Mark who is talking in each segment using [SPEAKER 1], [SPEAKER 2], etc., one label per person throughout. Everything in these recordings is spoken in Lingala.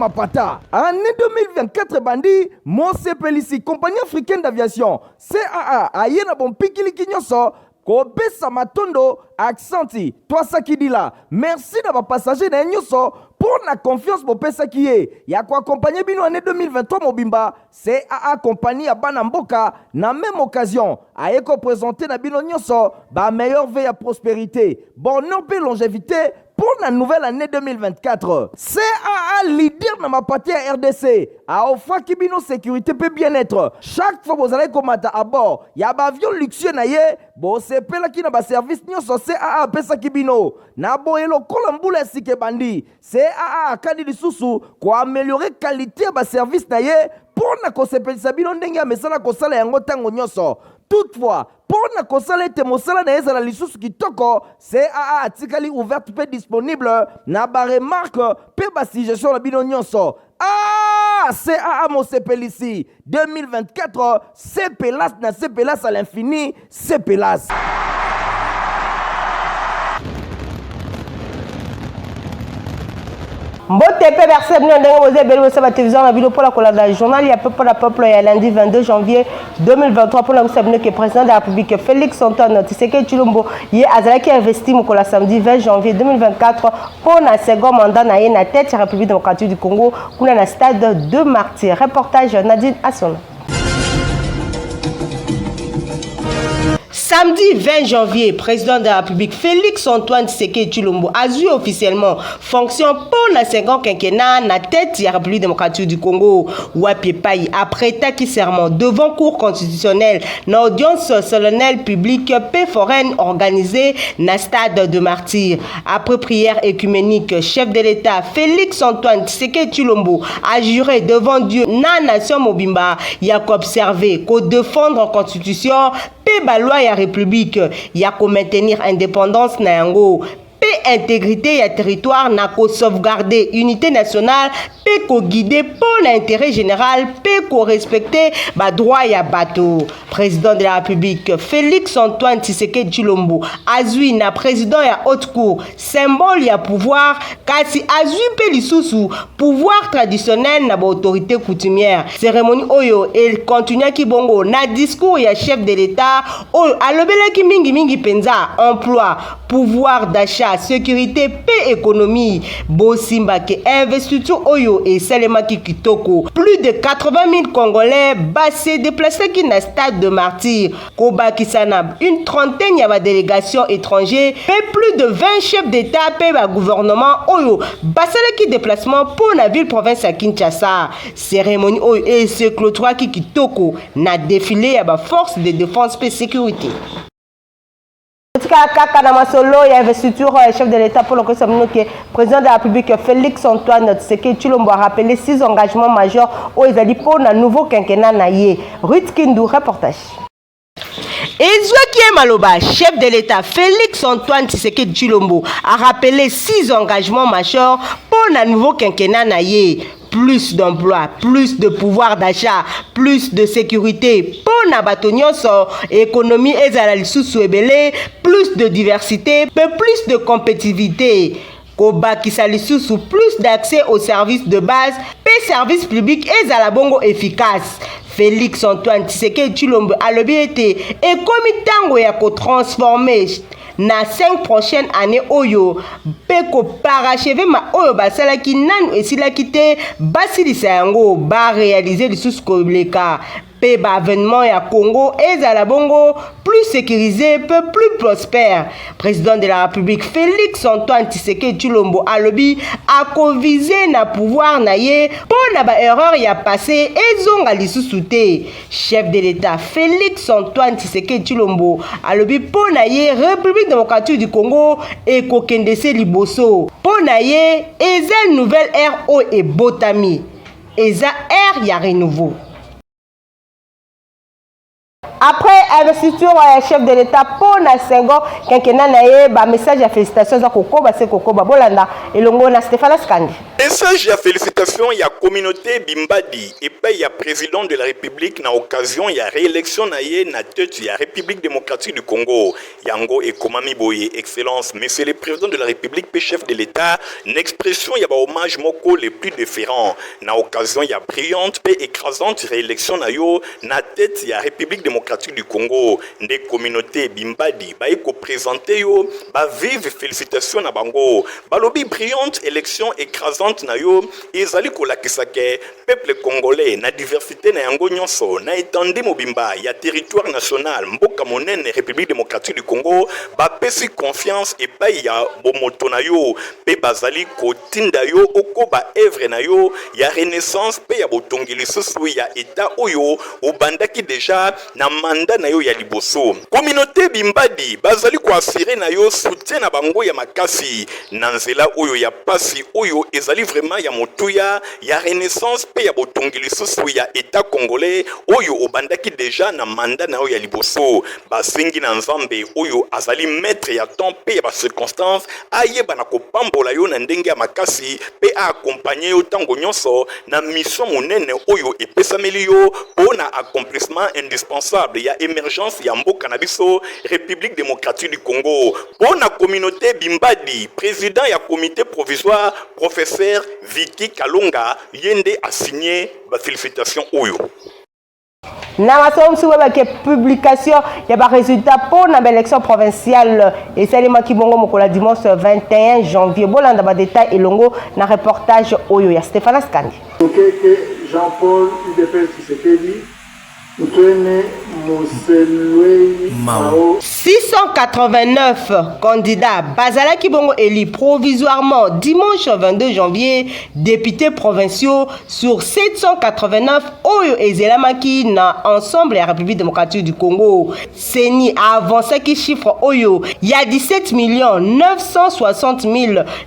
[SPEAKER 1] Mapata. Année 2024 bandi, Mose Pelisi, compagnie africaine d'aviation, CAA, aye na bon pikili kinyoso, Kobesa Matondo, Accenti, toi ça qui dit là. Merci d'avoir passager na nyoso pour la confiance pour pesa qui est. Ya quoi accompagner bino année 2023 Mobimba, CAA compagnie à Banamboka, na même occasion, a éco présenté na bino nyoso, ba meilleure veille à prospérité, bonheur et longévité pour la nouvelle année 2024. CAA leader dans ma partie à RDC. A offre Kibino sécurité peut bien-être. Chaque fois vous allez commander à bord, il y a un avion luxueux naie, bon c'est pela qui n'a pas service ni sur CAA pesa Kibino. Na bo elo kolambula sike bandi. CAA kadi lisusu pour améliorer qualité ba service naie pour na kosepelisa bino ndenge ya mesala kosala yango tango nyoso. Toutefois, pour na kosala ete mosala na ezala lisusu kitoko, CAA atikali ouverte pe disponible na ba remarque pe ba suggestion na bino nyonso. Ah, CAA Mose Pelisi 2024, c'est Pelas na c'est Pelas à l'infini, c'est Pelas.
[SPEAKER 2] Mbote pe verset bino ndenge boze beli bosa ba télévision na bino pour la colada journal ya peuple la peuple ya lundi 22 janvier 2023 pour la bosa bino que président de la République Félix Antoine Tshisekedi Tshilombo ye azalaki investi mo la samedi 20 janvier 2024 pour na second mandat na ye na tête de la République démocratique du Congo kuna na stade de Martyrs. Reportage Nadine Assono. Samedi 20 janvier, président de la République Félix Antoine Tshisekedi Tshilombo a eu officiellement fonction pour la seconde quinquennat na tête de la République démocratique du Congo. Wapi Payi après taki serment devant cour constitutionnelle na audience solennelle publique paix foraine organisée na stade de Martyrs. Après prière écuménique, chef de l'État Félix Antoine Tshisekedi Tshilombo a juré devant Dieu na nation Mobimba y a qu'observer qu'au défendre en constitution pe ba loi ya république ya ko maintenir indépendance na yango pe intégrité ya territoire na ko sauvegarder unité nationale pe ko guider pour l'intérêt général pe ko respecter ba droit ya bateau. Président de la République Félix Antoine Tshisekedi Tshilombo azui na président ya haute cour symbole ya pouvoir kasi azui pe lisusu pouvoir traditionnel na ba autorité coutumière. Cérémonie oyo el continue ki bongo na discours ya chef de l'État oyo alobelaki mingi penza emploi, pouvoir d'achat, sécurité pe économie. Bosimba ke investiture oyo et Salemaki Kitoko. Plus de 80 000 Congolais bassés déplacés qui na stade de Martyrs. Koba Kisana, une trentaine y a délégation étrangère et plus de 20 chefs d'État pe ba gouvernement oyo basalaki déplacement pour la ville province à Kinshasa. Cérémonie oyo et ce clôture qui Kitoko na défilé à ba force de défense et sécurité. Kaka na masolo ya investiture chef de l'État pour le président de la République Félix Antoine Tshisekedi Tshilombo a rappelé 6 engagements majeurs aux Ezali pour un nouveau quinquennat naïe. Ruth Kindu, reportage. Ezouaki Maloba, chef de l'État Félix Antoine Tshisekedi Tshilombo a rappelé 6 engagements majeurs pour un nouveau quinquennat naïe. Plus d'emplois, plus de pouvoir d'achat, plus de sécurité pour Nabatonyos, économie ezala sous ebele, plus de diversité, plus de compétitivité. Koba Kisalisusu, plus d'accès aux services de base, services publics ezala bongo efficace. Félix Antoine Tshisekedi Tshilombo a le bien été et comme tango ya ko transformer na 5 prochaines années oyo peko parachever ma oyo basalaki nanu esilaki te basilisa yango ba réaliser lisusu koleka pe ba avènement ya Congo ezala bongo plus sécurisé peu plus prospère. Président de la République Félix Antoine Tshisekedi Tshilombo alobi akoviser na pouvoir na ye pour na ba erreur ya passé ezonga lisusu te. Chef de l'État Félix Antoine Tshisekedi Tshilombo alobi pour na ye République démocratique du Congo et kokendese liboso pour na ye eza nouvelle ère o et botami eza ère ya renouveau. Après investiture chef de l'État pour na Senghor quinquennat naye ba message ya félicitations za kokoba se kokoba bolanda elongo na Stéphane Skandi.
[SPEAKER 3] Message ya félicitations ya communauté Bimbadi et puis ya président de la République na occasion ya réélection naye na tête ya République démocratique du Congo. Yango et Komami Boye excellence monsieur le président de la République et chef de l'État une expression ya ba hommage moko les plus différents na occasion ya brillante et écrasante réélection na yo na tête ya République démocratique du Congo, des communautés Bimbadi, baïko présenté yo, ba vive félicitations na bango, balobi brillante élection écrasante na yo, ezali kolakisake, peuple congolais, na diversité na yango nyonso, na étendé mobimba, ya territoire national, mboka monene République démocratique du Congo, ba pesi confiance et pa ya bomoto na yo, pe bazali kotinda yo, oko ba œuvre na yo, ya renaissance, pe ya botongeli soso ya état oyo, obandaki déjà na mandat na yo ya liboso. Communauté Bimbadi bazali ko assurer na yo soutien na bango ya makasi na nzela oyo ya pasi oyo ezali vraiment ya motuya ya renaissance pe ya botongeli soso ya état congolais oyo obandaki déjà na mandat na yo ya liboso. Basengi na nzambe oyo azali maître ya temps pe ya ba circonstances ayeba na kopambola yo na ndenge ya makasi pe a accompagner yo tango nyonso na mission monene oyo epesameli yo pona accomplissement indispensable il y a émergence ya mboka na biso République démocratique du Congo. Pour la communauté Bimbadi, président ya comité provisoire professeur Vicky Kalonga yende a signé ba félicitations oyo.
[SPEAKER 2] Na masomo suba ba ke publication ya ba résultat pour na élection provinciale et salima kibongo mokola dimanche 21 janvier bolanda ba détail elongo na reportage oyo ya Stéphane Skandi.
[SPEAKER 4] OK Jean-Paul UDPS Tshisekedi
[SPEAKER 2] 689 candidats Bazala Kibongo élu provisoirement dimanche 22 janvier députés provinciaux sur 789 Oyo et Zelamaki na ensemble la République démocratique du Congo. Seni a avancé qui chiffre Oyo il y a 17 960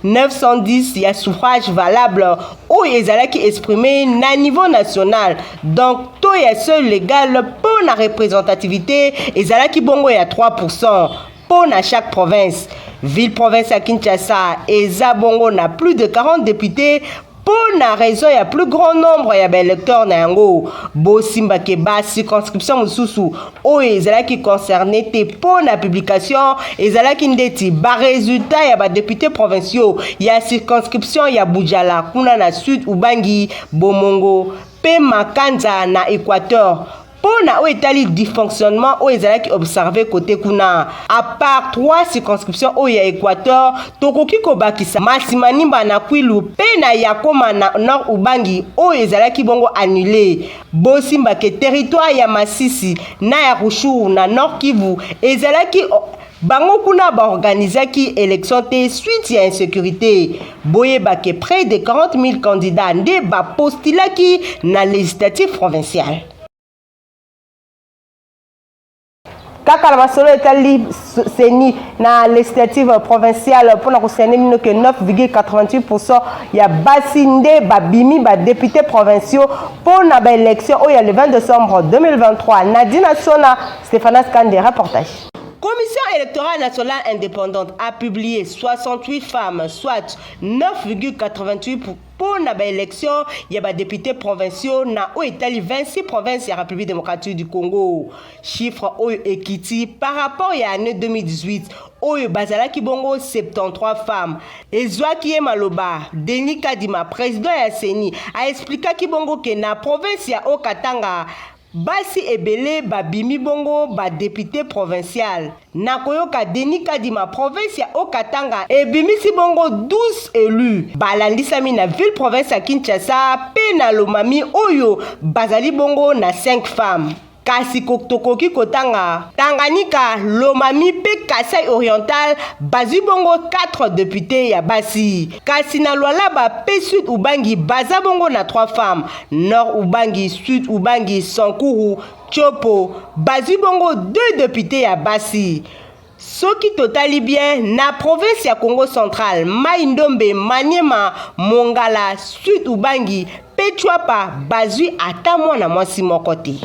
[SPEAKER 2] 910 il y a suffrage valable Oyo et Zalaki exprimé na niveau national donc tout est seul légal pour la représentativité et Zalaki Bongo est à 3% pour chaque province. Ville-province à Kinshasa et Zabongo n'a plus de 40 députés pour la raison il y a plus grand nombre il y a électeurs nango. Bosimba Keba circonscription Mususu o Zalaki concerné pour la publication et Zalaki ndeti ba résultat il y a députés provinciaux il y a circonscription il y a Bujala kuna na Sud Ubangi Bomongo pe Makanza na Équateur. Pour na étali dysfonctionnement au ezalaki observé côté kuna à part 3 circonscriptions au ya Équateur tokoki kobakisa Masimanimba na Kwilu pe na Yakoma na Nord Ubangi au ezalaki bongo annulé Bosimba ke territoire ya Masisi na ya Rushuru na Nord Kivu ezalaki bango kuna ba organisaki élection te suite ya insécurité boyeba ke près de 40 000 candidats nde ba postulaki na législatif provincial. Kaka la masolo etali seni na législative provinciale pour na concerner mino que 9,88% ya basinde babimi ba députés provinciaux pour na ba élection au ya le 20 décembre 2023 Nadina Sona Stéphane Skandi reportage. Commission électorale nationale indépendante a publié 68 femmes, soit 9,88% pour la élection. Il y a des députés provinciaux na Italie 26 provinces de la République démocratique du Congo. Chiffre Oyo Ekiti par rapport à l'année 2018. Oyo Bazala Kibongo 73 femmes. Et Zouakie Maloba, Denis Kadima, président de la CENI, a expliqué Kibongo que na province ya Okatanga basi ebele babimi bongo ba député provincial nakoyoka Denis Kadima province ya Okatanga ebimisi bongo 12 élus balandisami na ville province ya Kinshasa pe na Lomami oyo bazali bongo na 5 femmes kasi tokoki kotanga Tanganyika Lomami pe Kasai oriental bazi bongo 4 députés ya basi kasi na Lualaba pe Sud Ubangi baza bongo na 3 femmes Nord Ubangi Sud Ubangi Sankuru Chopo bazi bongo 2 députés ya basi. Soki totali bien na province ya Congo central Mai-Ndombe Maniema Mongala Sud Ubangi pe Chwapa bazui ata mwana mwasi moko te.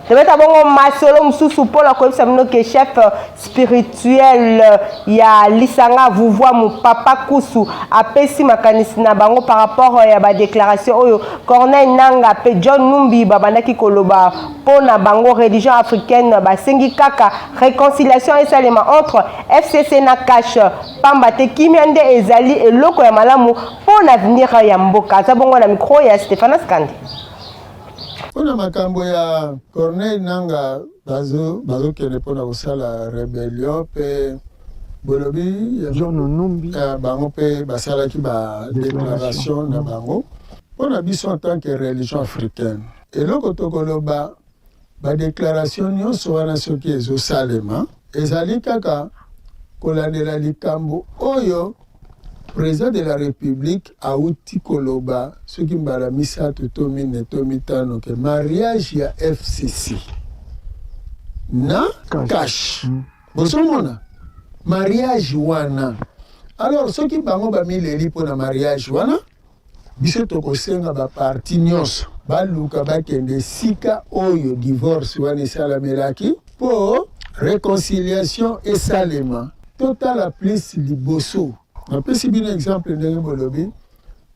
[SPEAKER 2] tobeta bongo masolo mususu mpona koyebisa bino ke chef spirituel ya lisanga vuvwa mu papa kusu apesi makanisi na bango par rapport ya badéclaration oyo Corneille Nanga pe John Numbi babandaki koloba mpona bango religion africaine basengi kaka réconciliation esalema entre FCC na cash pamba te kimia nde ezali eloko ya malamu mpona avenir ya mboka. Aza bongo na micro ya Stéphane Skandi.
[SPEAKER 5] Pona makambo ya Corneille Nanga bazo kende pona kosala rébellion pe bolobi ya
[SPEAKER 1] John Numbi
[SPEAKER 5] bango pe basalaki ba déclaration na bango pona biso en tant que religion africaine. Eloko tokoloba ba déclaration nyonso wana soki ezosalema ezali kaka kolandela likambo oyo président de la République auti koloba soki mbala misato to mine to mitano ke mariage ya FCC na cash bosomona mariage wana. Alors soki bango bamileli mpona mariage wana biso tokosenga baparti nyonso baluka bakende sika oyo divorce wana esalamelaki mpo réconciliation esalema totala plus liboso. Napesi bino exemple ndenge bolobi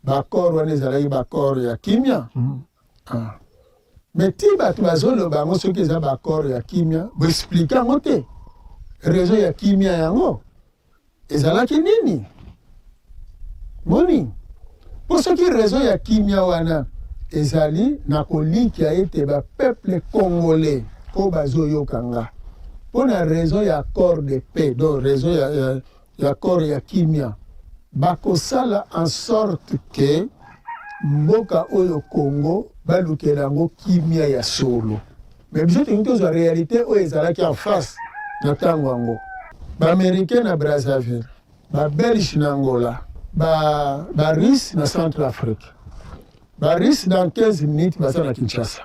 [SPEAKER 5] bakor wana ezalaki bakor ya kimia mais ti bato bazoloba yango soki eza bakor ya kimia boexplike yango te raison ya kimia yango ezalaki nini moni mpo soki raison ya kimia wana ezali na kolinkia ete bapeuple congolais mpo bazoyokanga mpo na raison ya accord de paix donc raison ya accord ya kimia bakosala en sorte que mboka oyo Congo balukela yango kimia ya solo. Mais biso tingi tozwa réalité oyo ezalaki en face na ntango yango baaméricain na Brazzaville, babelge na Angola, barusse na Centrafrique, barusse dans 15 minutes baza na Kinshasa.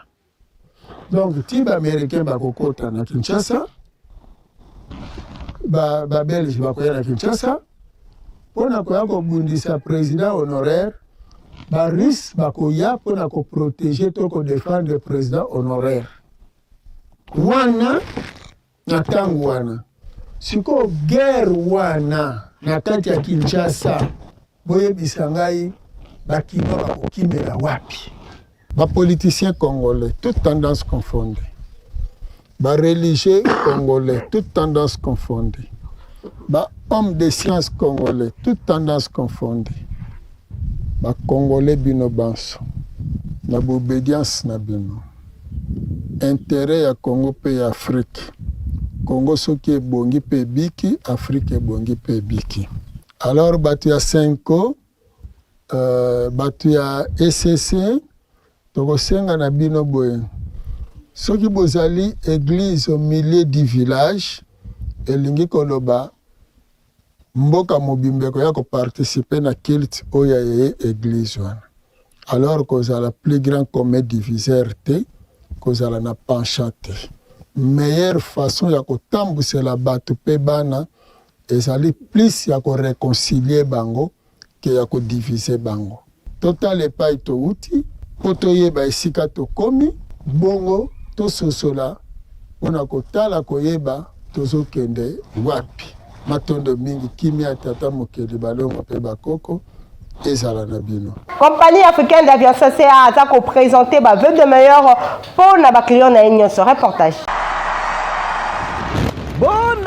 [SPEAKER 5] Donc ti baaméricain bakokota na Kinshasa, babelge bakoya na Kinshasa mpona koya kobundisa président honoraire, barusse bakoya mpona koprotege to kodefendre président honoraire wana na ntango wana. Sikoyo guerre wana na kati ya Kinshasa boyebisa ngai bakima bakokimela wapi? Bapoliticien congolais toute tendance confondue, bareligieux congolais toute tendance confondue, homme de science congolais toute tendance confondue, congolais bino banso na obédience na bino intérêt ya Congo pe ya Afrique. Congo soki ebongi pe biki, Afrique ebongi pe biki. Alors batu ya Senko, batu ya ECC, tokosenga na bino boye. Soki bozali église au milieu du village, elingi koloba mboka mobimbeko ya ko participer na culte oya ye église wana. Alors kozala plus grand comme diviseur te, kozala na penchant te. Meilleure façon ya kotambusela bato pe bana ezali plus ya ko réconcilier bango ke ya ko diviser bango. Total epai to uti poto yeba esika to komi bongo to sosola ona kotala koyeba tozokende wapi. Matondo mingi kimia tata mokeli balongo pe bakoko ezala na bino.
[SPEAKER 2] Compagnie africaine d'aviation CA a présenté vœux de meilleur pour na clients na nyonso. Reportage.
[SPEAKER 1] Bonne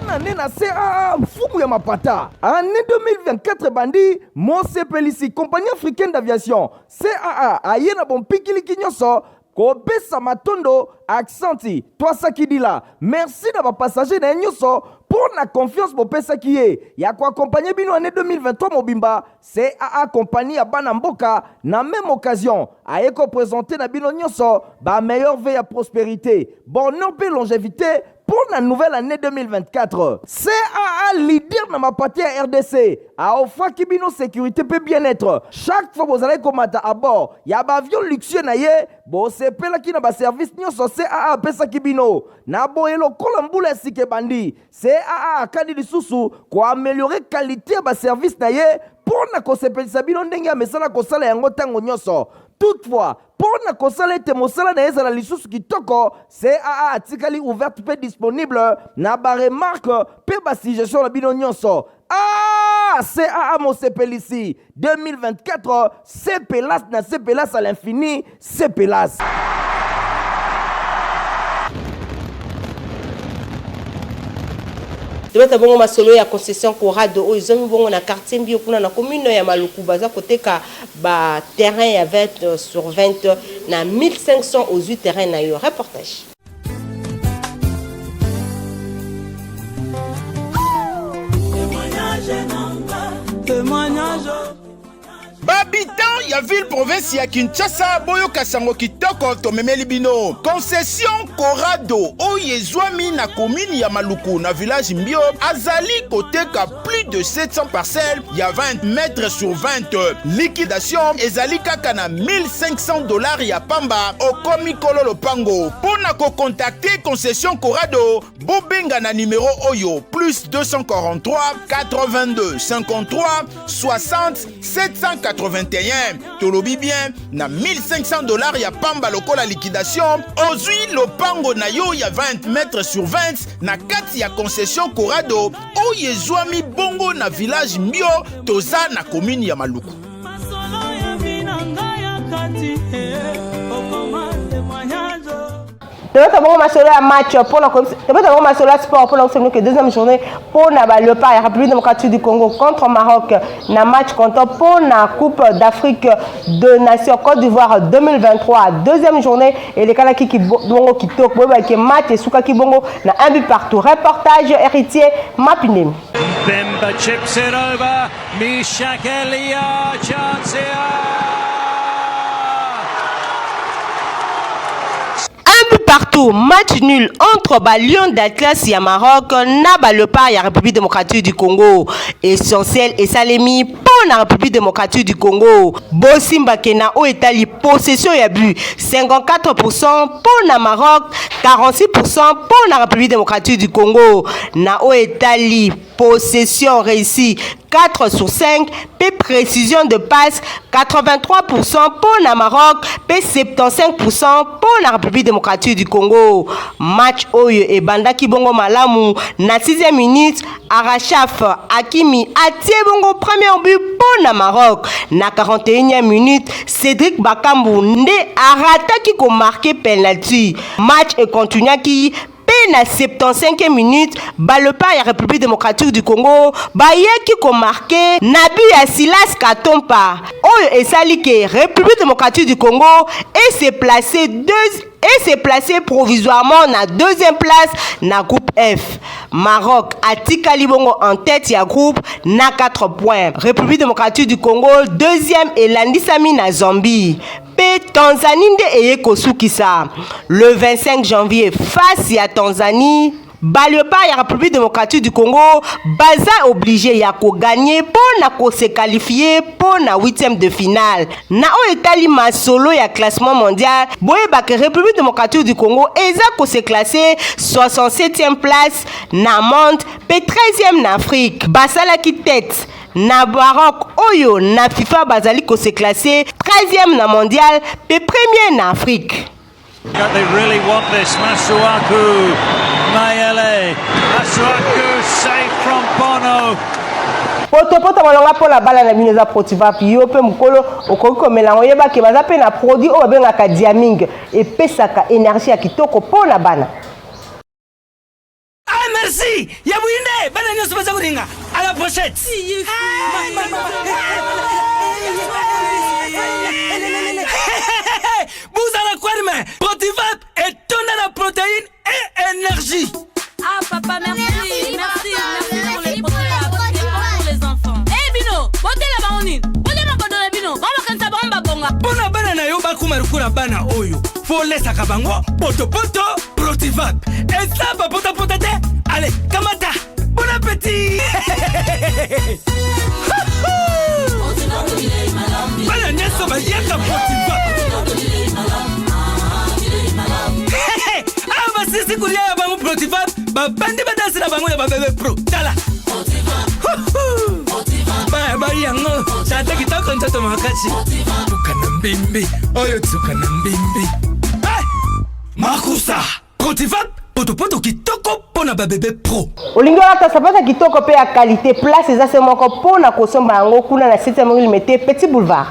[SPEAKER 1] année na CAA mfumu ya mapata. Année 2024 bandi Mose Pelisi compagnie africaine d'aviation CAA aye na bon pikili kinyoso kopesa matondo accenti twasaki dila. Merci na ba passager na nyonso pour la confiance bopesa kiye ya ko accompagner bino année 2023 mobimba CAA compagnie ya bana mboka na même occasion aye ko présenter na bino nyonso ba meilleur veille à prospérité bonheur pe longévité pour la nouvelle année 2024. CAA leader na mapati ya RDC a offert kibino sécurité pe bien-être. Chaque fois vous allez komata à bord ya ba avion luxueux na ye bo sepela ki na ba service nyonso CAA pesa kibino na boyelo kolambula sike bandi CAA akadi lisusu ko améliorer qualité ya ba service na ye pour na kosepelisa bino ndenge ya mesala kosala yango tango nyonso Toutefois, pour na kosala ete mosala na ezala lisusu kitoko, CAA atikali ouverte pe disponible na ba remarque pe ba suggestion na bino nyonso. CAA Mosepelisi 2024, CPLAS na CPLAS à l'infini, CPLAS.
[SPEAKER 2] Tobeta bongo masolo ya concession Corado oyo zomi bongo na quartier mbio kuna na commune ya Maluku baza koteka ba terrain ya 20 sur 20 na 1500 aux 8 terrains na yo. Reportage.
[SPEAKER 6] Babitan ya ville province ya Kinshasa boyo kasango kitoko tomemeli bino concession Corado oyezwami na commune ya Maluku na village Mbio azali koteka plus de 700 parcelles ya 20 mètres sur 20 liquidation ezali kaka na $1500 ya pamba okomi kololo pango pona ko contacter concession Corado bobenga na numéro oyo plus 243 82 53 60 781 tolobi bien na $1500 ya pamba lokola liquidation ozui lopango na yo ya 20 mètres sur 20 na kati ya concession Corado oyezwami bongo na village Mbio toza na commune ya Maluku.
[SPEAKER 2] Tobeta bongo masolo ya match pour la tobeta bongo masolo ya sport pour la deuxième journée pour na ba Léopard ya République démocratique du Congo contre Maroc na match contre pour na Coupe d'Afrique de Nations Côte d'Ivoire 2023 deuxième journée et les Kanaki qui bongo qui tok boba qui match et suka qui bongo na un but partout. Reportage héritier Mapinem.
[SPEAKER 7] Bemba chips it over Misha Kelia chance.
[SPEAKER 2] Partout, match nul entre Lion d'Atlas et Maroc, na Léopard et République démocratique du Congo. Essentiel et Salemi pour la République démocratique du Congo. Bosimba Kena o etali possession ya but 54% pour la Maroc, 46% pour la République démocratique du Congo. Na o etali possession réussie 4 sur 5, P précision de passe 83% pour la Maroc, P 75% pour la République démocratique du Congo. Match Oyo et Banda Kibongo Malamu na 6e minute, Arachaf Hakimi atie bongo premier but pour la Maroc. Na 41e minute, Cédric Bakambu nde arataki ko marqué penalty. Match et continue qui na 75e minute, Léopard ya République démocratique du Congo, bayeki ko marqué Nabi ya Silas Katompa. Oyo esali ke République démocratique du Congo et s'est placé provisoirement na deuxième place na groupe F. Maroc atikali bongo en tête ya groupe na 4 points. République démocratique du Congo deuxième et landisami na Zambie. Tanzanie nde eye kosukisa le 25 janvier face à Tanzanie. Léopard ya République démocratique du Congo baza obligé ya ko gagner pour na ko se qualifier pour na 8e de finale. Na o etali masolo ya classement mondial boyeba que République démocratique du Congo eza ko se classer 67e place na monde pe 13e na Afrique. Basala ki tête na Maroc oyo na FIFA bazali ko se classer 13e na mondial pe premier na Afrique.
[SPEAKER 7] They really want this. Masuaku Mayele. Masuaku safe from Bono.
[SPEAKER 2] Poto malonga pour la balle na bineza protiva yo pe mukolo okoki komelango yeba ke baza pe na produit o babengaka diaming et pesaka énergie ya kitoko pour la bana.
[SPEAKER 8] Ah merci. Ya buinde bana nyoso baza kuringa. À la prochaine. Bouzala Kwarme, Protivap et tonne la protéine et énergie.
[SPEAKER 9] Ah papa, merci pour les protéines et pour les enfants. Eh Bino, bote la baonine, bote la badone Bino, vamos kanta bomba bonga.
[SPEAKER 8] Bona bana na yo bakumarukura bana oyo, fo lesa kabango, poto Protivap. Et ça va pota te, allez, kamata, bon appétit. Bana nyeso ba yaka Protivap. Sisi kulia ya bangu Protivap, bandi badansi na bangu ya babebe pro. Tala. Ba yango tata kitoko ntoto makasi tuka na mbimbi oyo tuka na mbimbi makusa Protivat poto kitoko pona ba bébé pro
[SPEAKER 2] olingi olata sapata kitoko pe ya qualité place eza se moko pona kosomba yango kuna na 7e rue Limete Petit Boulevard.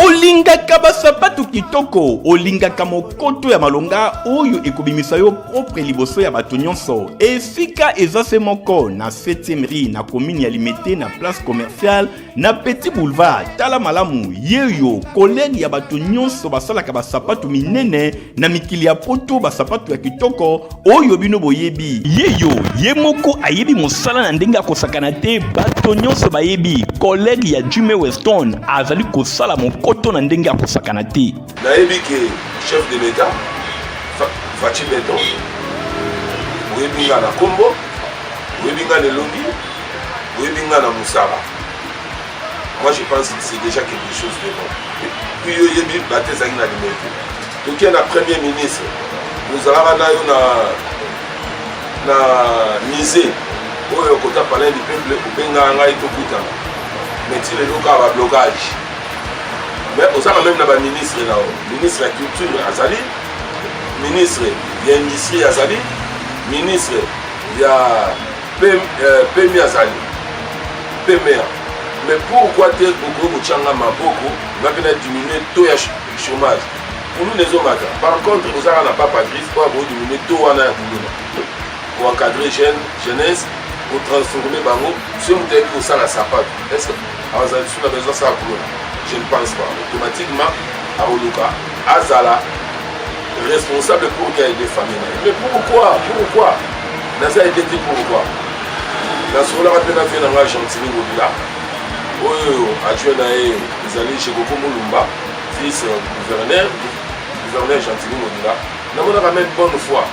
[SPEAKER 3] olingaka basapatu kitoko olingaka mokoto ya malonga oyo ekobimisa yo propre liboso ya bato nyonso esika eza se moko na 7e rue na commune ya Limete na place commerciale na Petit Boulevard. Tala malamu yeyo collègue ya bato nyonso basalaka basapatu minene na mikili ya poto basapatu ya kitoko oyo bino boyebi yeyo ye moko ayebi mosala na ndenge akosakana te bato nyonso bayebi collègue ya Jimmy Weston azali kosala mokoto na ndenge akosakana te.
[SPEAKER 10] Nayebi ke chef de l'État Fachi Beton oyebi nga na kombo oyebi nga na elongi oyebi nga na musala. Moi je pense que c'est déjà quelque chose de bon. Puis oyebi bate ezali na Limete toki na premier ministre ozalaka na yo na musée oyo kota palais du peuple obenga ngai tokutana mais ti lelo ka ba blocage. Mais on a même la ministre là, ministre de la culture Azali, ministre de l'industrie Azali, ministre de la PMI Azali, PMR. Mais pourquoi tu es beaucoup de changa maboko, on a bien diminué le taux de chômage. Pour nous les hommes, par contre, nous n'avons pas Patrice pour diminuer le taux de pour encadrer jeunesse, pour transformer Bango, si on est pour ça la sapate. Est-ce que on a besoin de ça pour nous? Je ne pense pas. Automatiquement, à Oluka, Azala, responsable pour qu'il y ait des familles. Mais pourquoi? Naza a été dit pourquoi? Dans ce cas-là, on a fait un Argentine au Bila. Adjoint ils allaient chez Koko Moulumba, fils gouverneur Argentine au Bila. Nous avons quand même bonne foi.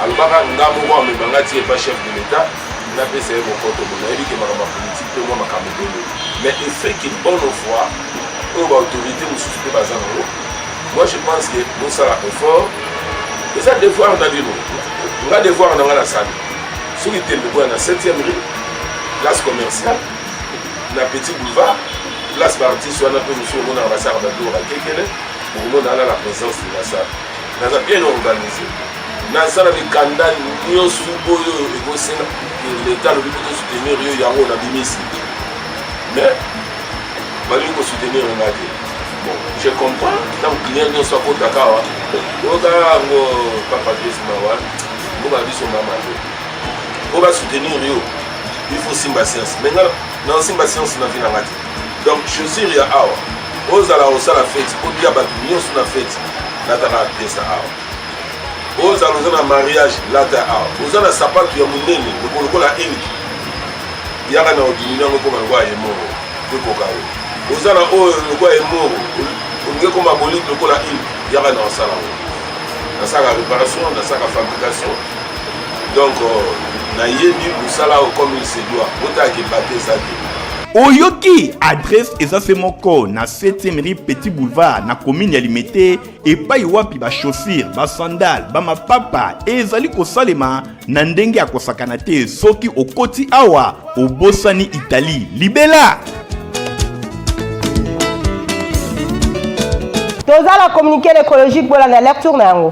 [SPEAKER 10] Alors, Ngamoua, mais Bangati n'est pas chef de l'État. Il a fait mon compte au Bila. Il dit que ma politique, pour moi, ma caméra. Mais il fait qu'il bonne foi. Autorité moi je pense que nous sommes effort et ça devoir on a dit on a devoir dans la salle sur le téléphone na 7e rue place commerciale na Petit Boulevard place partie soit un peu monsieur on a la salle d'abord à quelqu'un pour nous dans la présence de la salle nous avons bien organisé na salle avec candidat nous sous l'État le but de soutenir yo yango na bimisi mais il soutenir un gars. Bon, je comprends. Donc, client nous soit pour Dakar. Nous avons papa Christ Mawal. Nous avons son maman. On va soutenir Rio. Il faut Simba Science. Maintenant, dans Simba Science, on a vu la matin. Donc, je suis Ria Awa. Aux ala la fête. Au dia Batunion sur la fête. Là, tu as la ça Awa. Aux ala mariage. Là, tu as Awa. Aux ala sapat, tu as mon nez. Le col à Ink. Il y a un ordinaire comme un roi et mort. Le cocaïne. Ozana le quoi est mort, on est comme un bolide le cola il y a dans ça dans sa réparation, dans sa fabrication. Donc na yebi musala comme il se doit. Ota ki baté ça.
[SPEAKER 3] Oyoki adresse ezase moko na 7e rue Petit Boulevard na commune ya Limete epai wapi ba chaussure ba sandal ba mapapa ezali kosalema na ndenge ya kosakana te soki okoti awa obosani Italie libela.
[SPEAKER 2] Tozala communiqué écologique pour la lecture nango.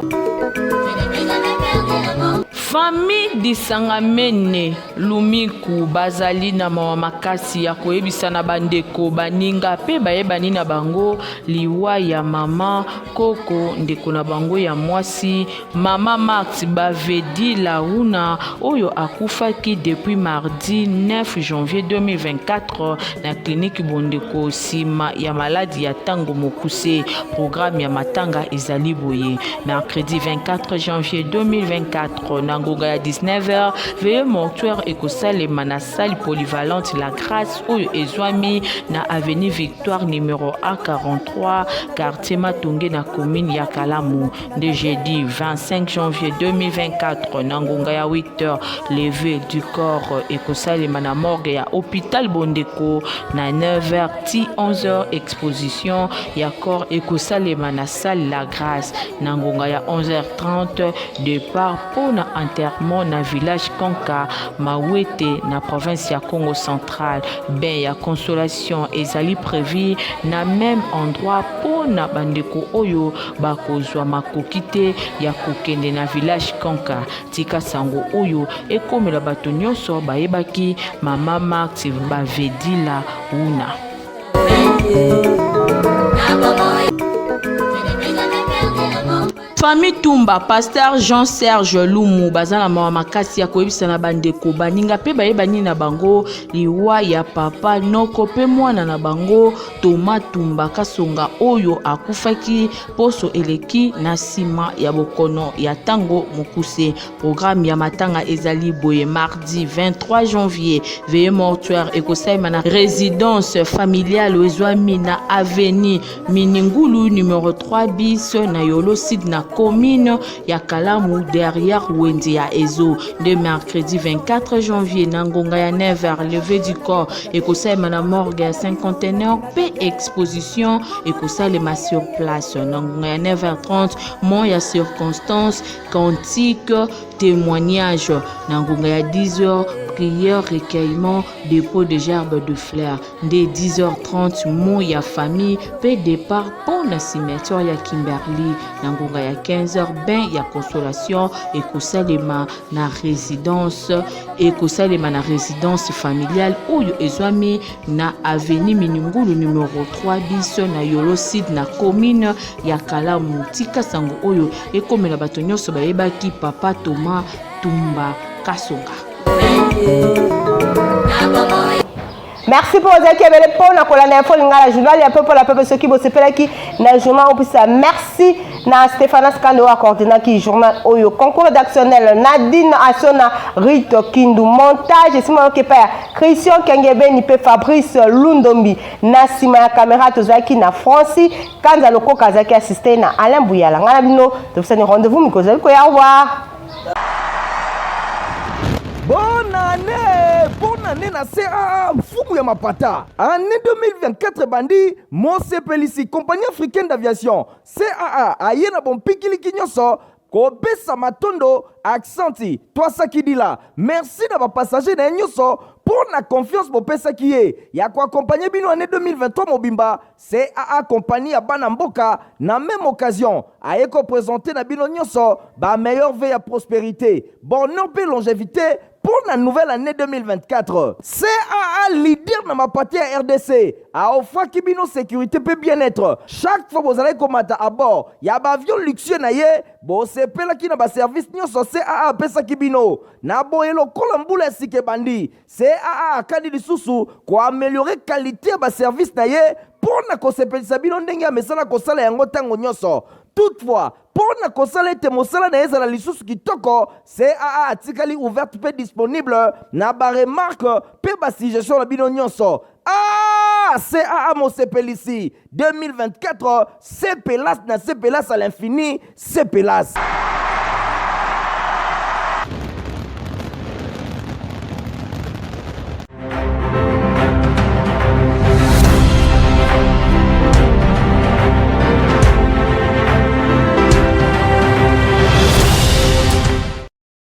[SPEAKER 11] Famille Disangamene Lumiku bazali na mawa makasi ya koyebisa na bandeko baninga pe bayebani na bango liwa ya mama Koko ndeko na bango ya mwasi mama Max Bavedi Launa oyo akufaki depuis mardi 9 janvier 2024 na clinique bondeko sima ya maladie ya tango mokuse. Programme ya matanga ezali boye mercredi 24 janvier 2024 na ngonga ya 19h veille mortuaire ekosalema na salle polyvalente La Grâce oyo ezwami na avenue Victoire numéro A43 quartier Matonge na commune ya Kalamu. De jeudi 25 janvier 2024 na ngonga ya 8h levé du corps ekosalema na morgue ya hôpital Bondeko na 9h ti 11h exposition ya corps ekosalema na salle La Grâce na ngonga ya 11h30 départ pour na enterrement na village Konka Mawete na province ya Congo central. Ben ya consolation ezali prévu na même endroit pour na bandeko oyo bakozwa makokite ya kokende na village Konka. Tika sango oyo ekomela bato nyonso bayebaki mama Max bavedila una. Famille Tumba, pasteur Jean-Serge Lumu, bazana mawa makasi ya koyebisa na bandeko baninga pe bayebani na bango liwa ya papa noko pe mwana na bango Thomas Tumba Kasonga oyo akufaki poso eleki na sima ya bokono ya tango mokuse. Programme ya matanga ezali boye mardi 23 janvier veille mortuaire ekosaima na résidence familiale ezwami na avenue Miningulu numéro 3 bis na Yolo Sud na commune ya Kalamu derrière Wendy ya Ezo. De mercredi 24 janvier Nangonga ya 9h levé du corps ekosaima na morgue ya 51 p exposition ekosalema sur place. Nangonga ya 9h30 mont ya circonstance cantique témoignage. Nangonga ya 10h prière, recueillement, dépôt de gerbes de fleurs. Dès 10h30, mon ya famille, paix départ pour le cimetière ya Kimberly. Nangonga ya 15h, ben ya consolation, et kosalema na résidence, familiale, ou yo ezwami na avenue Miningulu numéro 3 bis na Yolo Sud na commune ya Kalamu. Tika sango oyo, et comme la batonyo so bayebaki papa Thomas Tumba Kasonga.
[SPEAKER 2] Merci pour vous qui avez pour la colonne info la journal et pour la peuple ceux qui bossent qui na journal on ça merci na Stéphane Skando coordinateur qui journal oyo concours rédactionnel Nadine Asona Rito Kindu montage et Simon Kepa Christian Kengebe ni pe Fabrice Lundombi na sima caméra tozaki na Francis Kanza Loko Kazaki assisté na Alain Bouyala ngana bino de vous rendez-vous mikozo ko ya revoir.
[SPEAKER 1] Bonne année na CAA mfumu ya mapata. Année 2024 bandi Mose Pelisi compagnie africaine d'aviation CAA aye na bon pikili kinyoso kopesa matondo accenti Twasa Kidila. Merci na ba passager na nyoso pour la confiance bopesa kiye ya ko accompagner bino année 2023 mobimba CAA compagnie ya Banamboka na même occasion aye ko présenter na bino nyoso ba meilleur veille à prospérité bonheur et longévité pour la nouvelle année 2024. CAA leader na mapati ya RDC a offert kibino sécurité pe bien-être. Chaque fois vous allez komata à bord ya ba avion luxueux na ye bo sepela ki na ba service nyonso CAA pesa kibino na boyelo kolambula sike bandi CAA akadi lisusu ko améliorer qualité ya ba service na ye pour na kosepelisa bino ndenge ya mesala kosala yango tango nyonso. Toutefois, pour na kosala ete mosala na ezala lisusu kitoko, CAA atikali ouverte pe disponible na ba remarque pe ba suggestion na bino nyonso. CAA Mose Pelisi 2024 CPLAS na CPLAS à l'infini CPLAS.